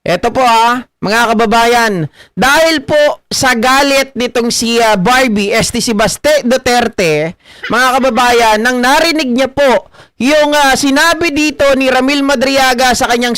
Eto po mga kababayan, dahil po sa galit nitong si Barbie, si Baste Duterte, mga kababayan, nang narinig niya po yung sinabi dito ni Ramil Madriaga sa kanyang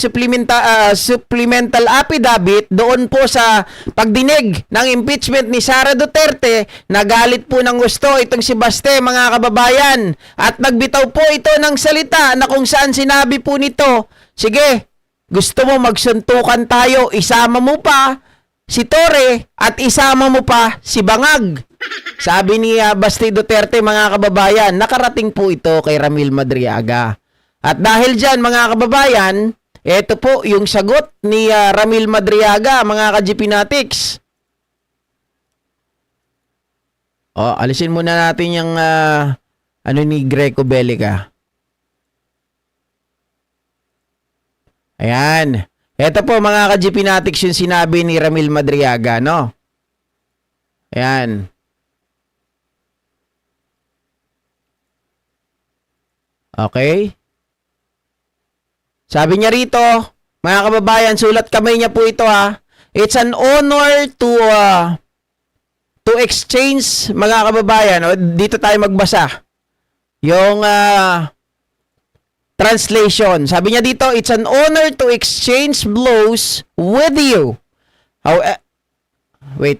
supplemental affidavit doon po sa pagdinig ng impeachment ni Sara Duterte, nagalit po ng gusto itong si Baste, mga kababayan, at nagbitaw po ito ng salita na kung saan sinabi po nito, sige, gusto mo magsuntukan tayo, isama mo pa si Torre at isama mo pa si Bangag. Sabi ni Baste Duterte, mga kababayan, nakarating po ito kay Ramil Madriaga. At dahil dyan, mga kababayan, ito po yung sagot ni Ramil Madriaga, mga ka-GPnatics. Alisin muna natin yung ni Greco Bellica. Ayan. Ito po mga ka-GPnatics yung sinabi ni Ramil Madriaga, no? Ayan. Okay. Sabi niya rito, mga kababayan, sulat kamay niya po ito It's an honor to exchange, mga kababayan. Dito tayo magbasa. Yung translation. Sabi niya dito, it's an honor to exchange blows with you. Wait.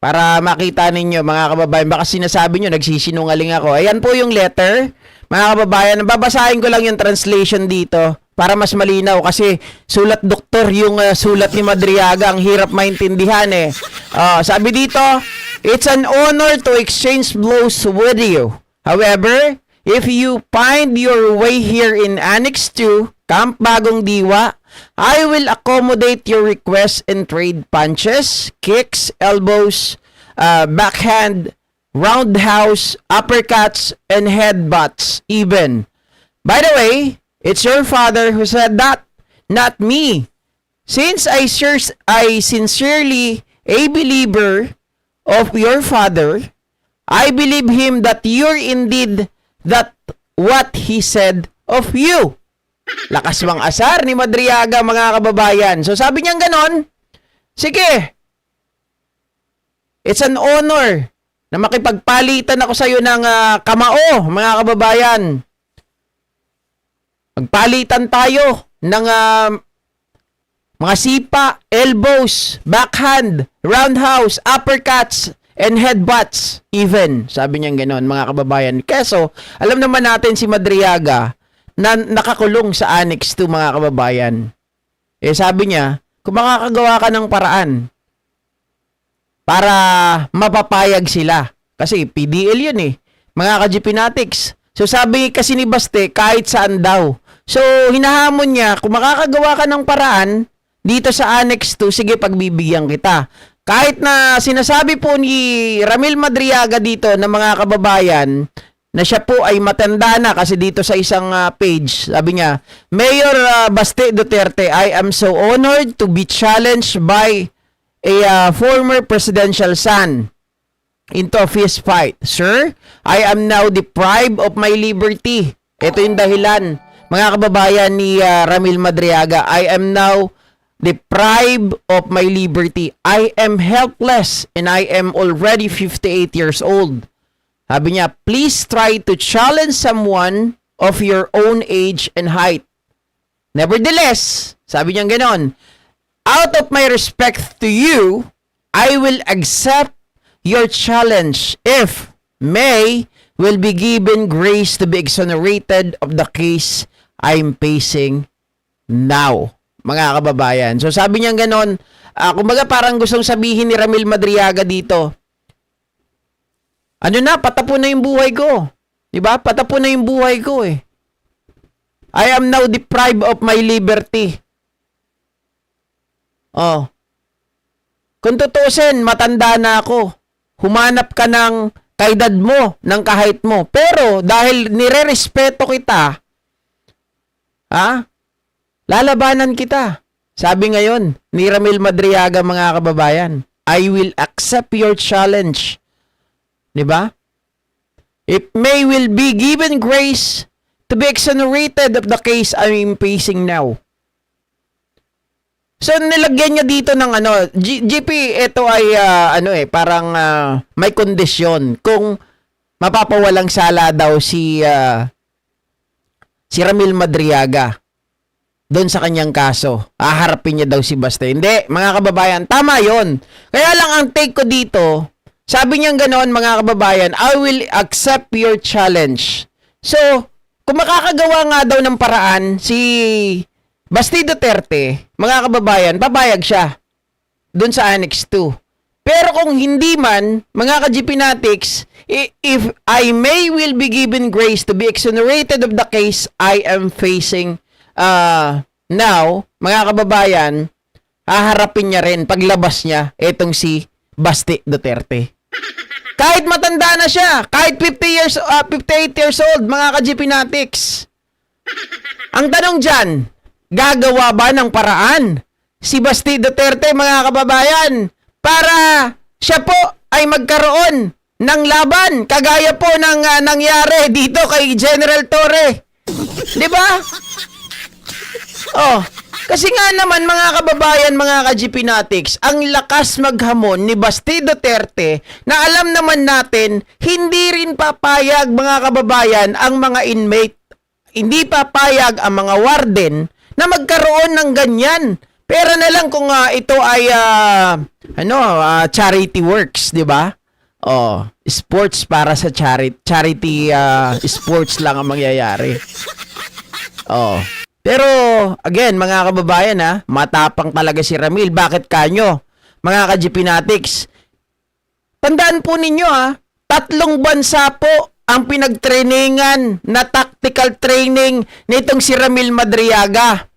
Para makita ninyo, mga kababayan, baka sinasabi nyo, nagsisinungaling ako. Ayan po yung letter. Mga kababayan, babasahin ko lang yung translation dito para mas malinaw kasi sulat doktor yung sulat ni Madriaga. Ang hirap maintindihan sabi dito, it's an honor to exchange blows with you. However, if you find your way here in Annex 2, Camp Bagong Diwa, I will accommodate your requests and trade punches, kicks, elbows, backhand, roundhouse, uppercuts, and headbutts even. By the way, it's your father who said that, not me. Since I sincerely a believer of your father, I believe him that you're indeed that what he said of you. Lakas mang asar ni Madriaga, mga kababayan. So sabi niya ganon, sige, it's an honor na makipagpalitan ako sa iyo ng kamao, mga kababayan. Magpalitan tayo ng mga sipa, elbows, backhand, roundhouse, uppercuts, and headbutts even. Sabi niya ganon, mga kababayan. Keso, alam naman natin si Madriaga na nakakulong sa Annex 2, mga kababayan. Sabi niya, kung makakagawa ka ng paraan para mapapayag sila. Kasi PDL yun mga ka-GPnatics. So sabi kasi ni Baste, kahit saan daw. So hinahamon niya, kung makakagawa ka ng paraan dito sa Annex 2, sige, pagbibigyan kita. Kahit na sinasabi po ni Ramil Madriaga dito na mga kababayan na siya po ay matanda na kasi dito sa isang page, sabi niya, Mayor Baste Duterte, I am so honored to be challenged by a former presidential son into a fist fight. Sir, I am now deprived of my liberty. Ito yung dahilan, mga kababayan ni Ramil Madriaga. I am now deprived of my liberty. I am helpless and I am already 58 years old. Sabi niya, please try to challenge someone of your own age and height. Nevertheless, sabi niya ganon, out of my respect to you, I will accept your challenge if may will be given grace to be exonerated of the case I'm facing now. Mga kababayan. So sabi niya ganon, kumbaga parang gustong sabihin ni Ramil Madriaga dito, patapon na yung buhay ko. Diba? Patapon na yung buhay ko I am now deprived of my liberty. Kung tutusin, matanda na ako. Humanap ka ng kaedad mo, ng kahit mo. Pero dahil nire-respeto kita, lalabanan kita. Sabi ngayon ni Ramil Madriaga, mga kababayan, I will accept your challenge. Diba? It may will be given grace to be exonerated of the case I'm facing now. So nilagyan niya dito ng ano, GP, ito ay parang may kondisyon kung mapapawalang sala daw si Ramil Madriaga doon sa kanyang kaso. Haharapin niya daw si Baste. Hindi, mga kababayan, tama 'yon. Kaya lang ang take ko dito, sabi niya ganoon, mga kababayan, I will accept your challenge. So, kung makakagawa nga daw ng paraan si Basti Duterte, mga kababayan, papayag siya doon sa Annex 2. Pero kung hindi man, mga ka-GPnatics, if I will be given grace to be exonerated of the case I am facing now, mga kababayan, haharapin niya rin paglabas niya itong si Basti Duterte. Kahit matanda na siya, kahit 58 years old, mga ka-GPnatics. Ang tanong dyan, gagawa ba ng paraan si Basti Duterte, mga kababayan, para siya po ay magkaroon ng laban kagaya po ng nangyari dito kay General Torre? 'Di ba? Oh, kasi nga naman, mga kababayan, mga ka-GPnatics, ang lakas maghamon ni Basti Duterte na alam naman natin hindi rin papayag, mga kababayan, ang mga inmate, hindi papayag ang mga warden na magkaroon ng ganyan. Pero na lang kung ito ay charity works, 'di ba? Oh, sports para sa charity sports lang ang mangyayari. Oh. Pero again, mga kababayan, matapang talaga si Ramil. Bakit kanyo? Mga ka-GPnatics, tandaan po ninyo, 3 bansa po ang pinagtrainingan na tactical training nitong si Ramil Madriaga.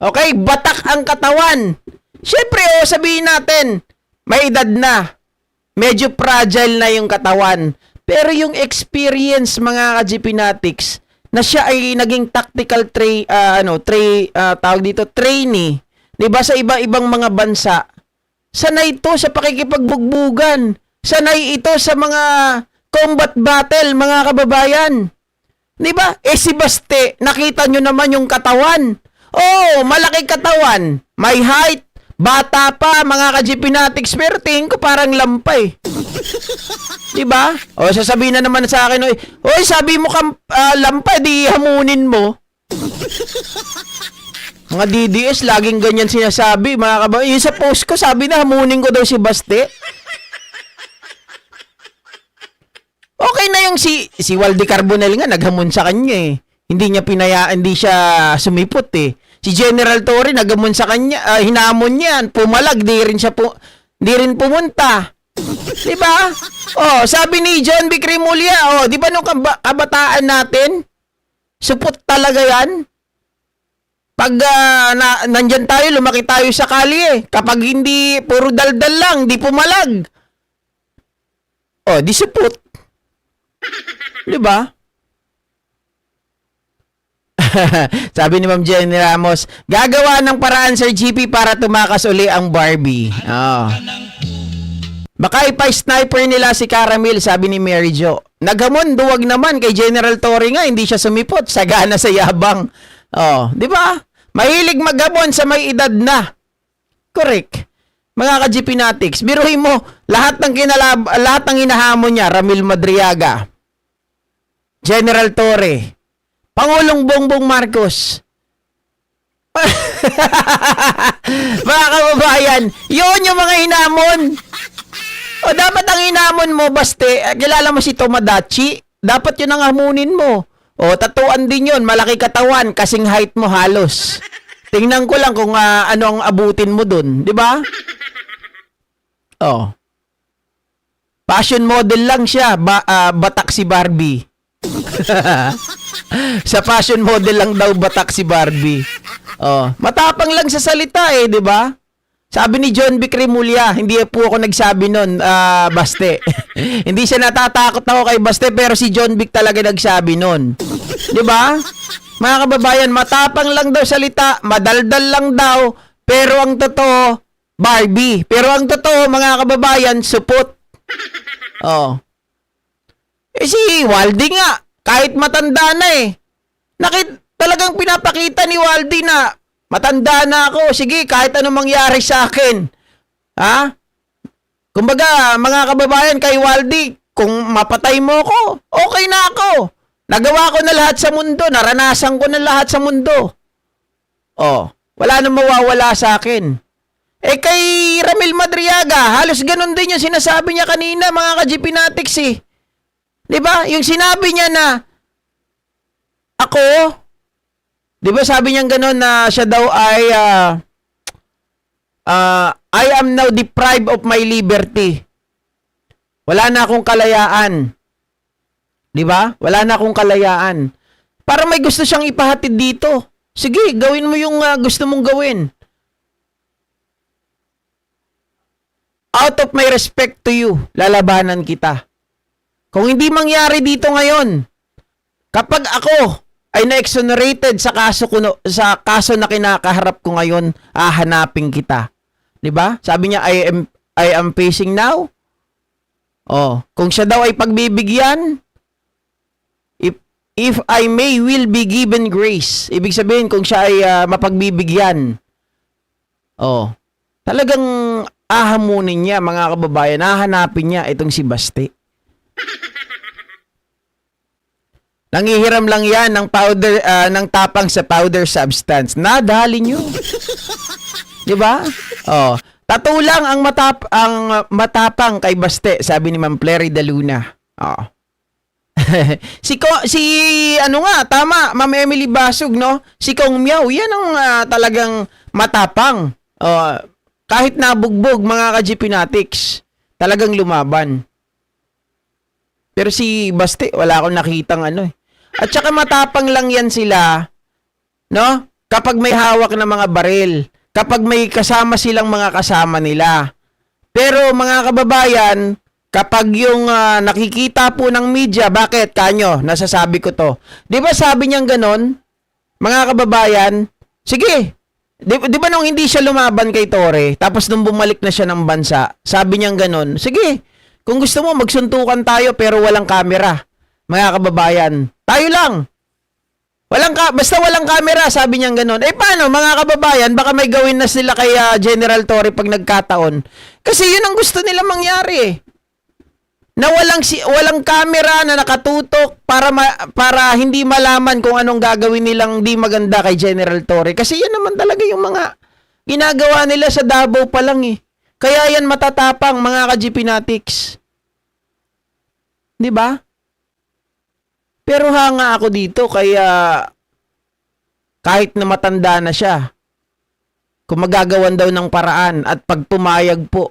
Okay, batak ang katawan. Siyempre, sabihin natin, may edad na. Medyo fragile na yung katawan. Pero yung experience, mga ka-GPnatics, na siya ay naging tactical trainee, 'di ba, sa iba-ibang mga bansa. Sanay ito sa pakikipagbugbugan. Sanay ito sa mga combat battle, mga kababayan. 'Di ba? Si Baste, nakita nyo naman yung katawan. Oh, malaki katawan, may height, bata pa, mga ka-GPnatics, pero tingin ko parang lampay. Diba? O, sasabihin na naman sa akin, oy, sabi mo lampay, di hamunin mo. Mga DDS, laging ganyan sinasabi, mga kababayan. Yung sa post ko, sabi na hamunin ko daw si Baste. Okay na yung si Waldy Carbonell nga, naghamon sa kanya eh. Hindi siya sumipot eh. Si General Torre naghamon sa kanya, hinamon niya, pumalag, di rin pumunta. 'Di ba? Oh, sabi ni John B. Cremulya, di ba nung kabataan natin, supot talaga 'yan. Pag nandyan tayo, lumaki tayo sa kalye. Kapag hindi puro daldal lang, di pumalag. Di supot. 'Di ba? Sabi ni Ma'am Jenny Ramos, gagawa ng paraan, Sir GP, para tumakas uli ang Barbie. Baka ipa-sniper nila si Caramel, sabi ni Mary Jo. Naghamon, duwag naman kay General Torre nga, hindi siya sumipot, sagana sa yabang. Di ba? Mahilig maghamon sa may edad na. Correct. Mga ka-GPnatics, biruhin mo, lahat ng hinahamon niya, Ramil Madriaga, General Torre, Pangulong Bongbong Marcos. Mga kababayan, yun yung mga hinamon. Dapat ang hinamon mo, Baste, kilala mo si Tomodachi, dapat yun ang hamunin mo. Tatuan din yun, malaki katawan, kasing height mo halos. Tingnan ko lang kung ano ang abutin mo dun, di ba? Fashion model lang siya, batak si Barbie. Sa fashion model lang daw batak si Barbie. Matapang lang sa salita di ba? Sabi ni John B. Cremulya, hindi po ako nagsabi nun, Baste. Hindi siya natatakot ako kay Baste, pero si John B. talaga nagsabi nun. Di ba? Mga kababayan, matapang lang daw salita, madaldal lang daw, pero ang totoo, Barbie. Pero ang totoo, mga kababayan, supot. Si Waldy nga, kahit matanda na talagang pinapakita ni Waldy na Matanda na ako. Sige, kahit anong mangyari sa akin. Ha? Kumbaga, mga kababayan, kay Waldy, kung mapatay mo ko, okay na ako. Nagawa ko na lahat sa mundo. Naranasan ko na lahat sa mundo. Oh, wala nang mawawala sa akin. Eh kay Ramil Madriaga, halos ganun din yung sinasabi niya kanina, mga ka-GPnatics eh. 'Di ba? Yung sinabi niya na ako, 'di ba sabi niya ganun na siya daw ay I am now deprived of my liberty. Wala na akong kalayaan. 'Di ba? Wala na akong kalayaan. Para may gusto siyang ipahatid dito. Sige, gawin mo yung gusto mong gawin. Out of my respect to you, lalabanan kita. Kung hindi mangyari dito ngayon, kapag ako ay na-exonerated sa kaso na kinakaharap ko ngayon, hahanapin kita. 'Di ba? Sabi niya, I am facing now. Oh, kung siya daw ay pagbibigyan, if I may will be given grace. Ibig sabihin kung siya ay mapagbibigyan. Oh, talagang ahamunin niya, mga kababayan, hahanapin niya itong si Baste. Nangihiram lang yan ng powder, ng tapang sa powder substance. Nadali niyo. 'Di ba? Oh, tattoo lang ang matapang kay Baste, sabi ni Ma'am Clary de Luna. Oh. si ano nga, tama, Ma'am Emily Basug, no? Si Kong Miao, yan ang talagang matapang. Oh, kahit nabugbog, mga ka-GPnatics, talagang lumaban. Pero si Baste, wala akong nakitang ano eh. At saka matapang lang yan sila, no? Kapag may hawak na mga baril, kapag may kasama silang mga kasama nila. Pero mga kababayan, kapag yung nakikita po ng media, bakit kanyo, nasasabi ko to. 'Di ba sabi niyang ganon, mga kababayan, sige, di ba nung hindi siya lumaban kay Tore, tapos nung bumalik na siya ng bansa, sabi niyang ganon, sige, kung gusto mo magsuntukan tayo pero walang kamera. Mga kababayan, tayo lang. Basta walang camera, sabi niya gano'n. Eh paano, mga kababayan, baka may gawin na sila kay General Torre pag nagkataon. Kasi yun ang gusto nila mangyari. Na walang camera na nakatutok para hindi malaman kung anong gagawin nilang di maganda kay General Torre. Kasi yan naman talaga yung mga ginagawa nila sa Davao pa lang eh. Kaya yan matatapang, mga ka-GPnatics. 'Di ba? Pero hanga ako dito kaya kahit na matanda na siya, kung magagawan daw ng paraan at pag pumayag po,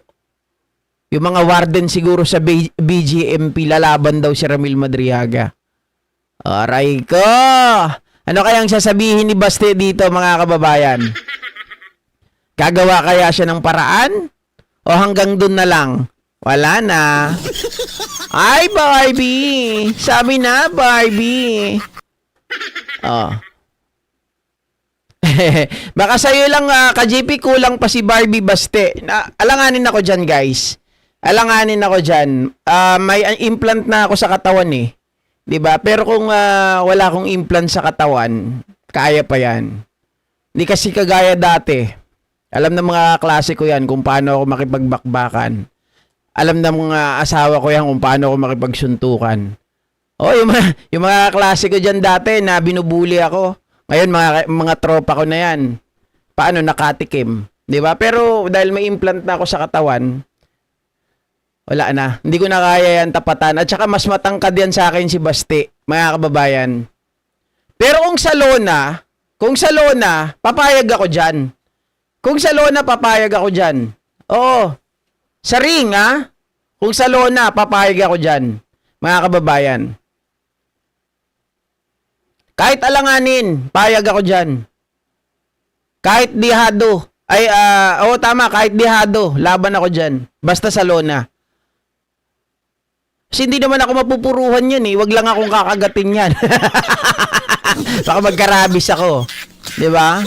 yung mga warden siguro sa BGMP, lalaban daw si Ramil Madriaga. Aray ko! Ano kayang sasabihin ni Baste dito, mga kababayan? Gagawa kaya siya ng paraan? O hanggang dun na lang? Wala na. Ay, Barbie! Sabi na, Barbie! Oh. Baka sa'yo lang, ka-GP, kulang pa si Barbie Baste. Alanganin ako dyan, guys. Alanganin ako dyan. May implant na ako sa katawan eh. 'Di ba? Pero kung wala akong implant sa katawan, kaya pa yan. Hindi kasi kagaya dati. Alam ng mga klase ko yan kung paano ako makipagbakbakan. Alam ng mga asawa ko yan kung paano ako makipagsuntukan. Oh, yung mga klase ko dyan dati na binubuli ako. Ngayon, mga tropa ko na yan. Paano nakatikim? 'Di ba? Pero dahil may implant na ako sa katawan, wala na. Hindi ko na kaya yan tapatan. At saka mas matangkad yan sa akin si Baste, mga kababayan. Pero kung sa lona, papayag ako dyan. Kung sa lona, papayag ako dyan. Oo. Sa ring, ha? Kung sa lona, papayag ako dyan. Mga kababayan. Kahit alanganin, payag ako dyan. Kahit dihado. Tama, kahit dihado, laban ako dyan. Basta sa lona. Kasi hindi naman ako mapupuruhan yan eh. Wag lang akong kakagatin yan. Baka magkarabis ako. 'Di ba?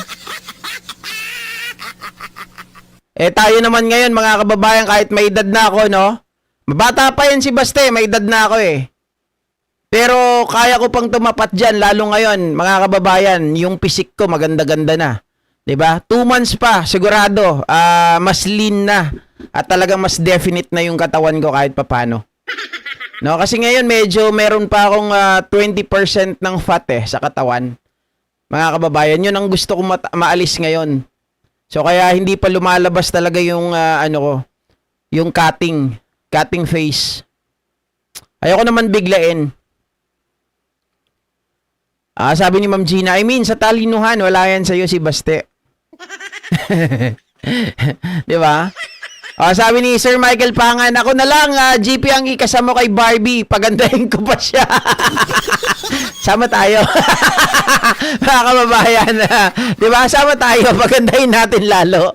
Tayo naman ngayon, mga kababayan, kahit may edad na ako, no? Mabata pa yan si Baste, may edad na ako eh. Pero kaya ko pang tumapat dyan, lalo ngayon, mga kababayan, yung pisik ko maganda-ganda na. 'Diba? 2 months pa, sigurado, mas lean na at talagang mas definite na yung katawan ko kahit papano. No, kasi ngayon medyo meron pa akong 20% ng fat sa katawan. Mga kababayan, yun ang gusto kong maalis ngayon. So kaya hindi pa lumalabas talaga yung yung cutting face. Ayoko naman biglain. Sabi ni Ma'am Gina, I mean, sa talinuhan, wala yan sa'yo si Baste. Di ba? Sabi ni Sir Michael Pangan, ako na lang, GP ang ikasama kay Barbie. Pagandahin ko pa siya. Sama tayo. Mga kababayan. Di ba? Sama tayo. Pagandahin natin lalo.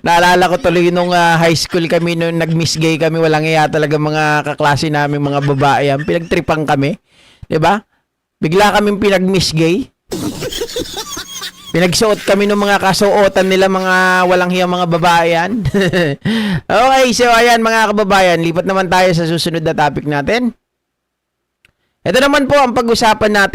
Naalala ko tuloy nung high school kami, nung nag-miss gay kami, walang iya talaga mga kaklase namin, mga babae. Pinagtripang kami. Di ba? Bigla kaming pinag-miss gay. Pinagsuot kami ng mga kasuotan nila, mga walang hiyang mga babayan. Okay, so ayan mga kababayan, lipat naman tayo sa susunod na topic natin. Ito naman po ang pag-usapan natin.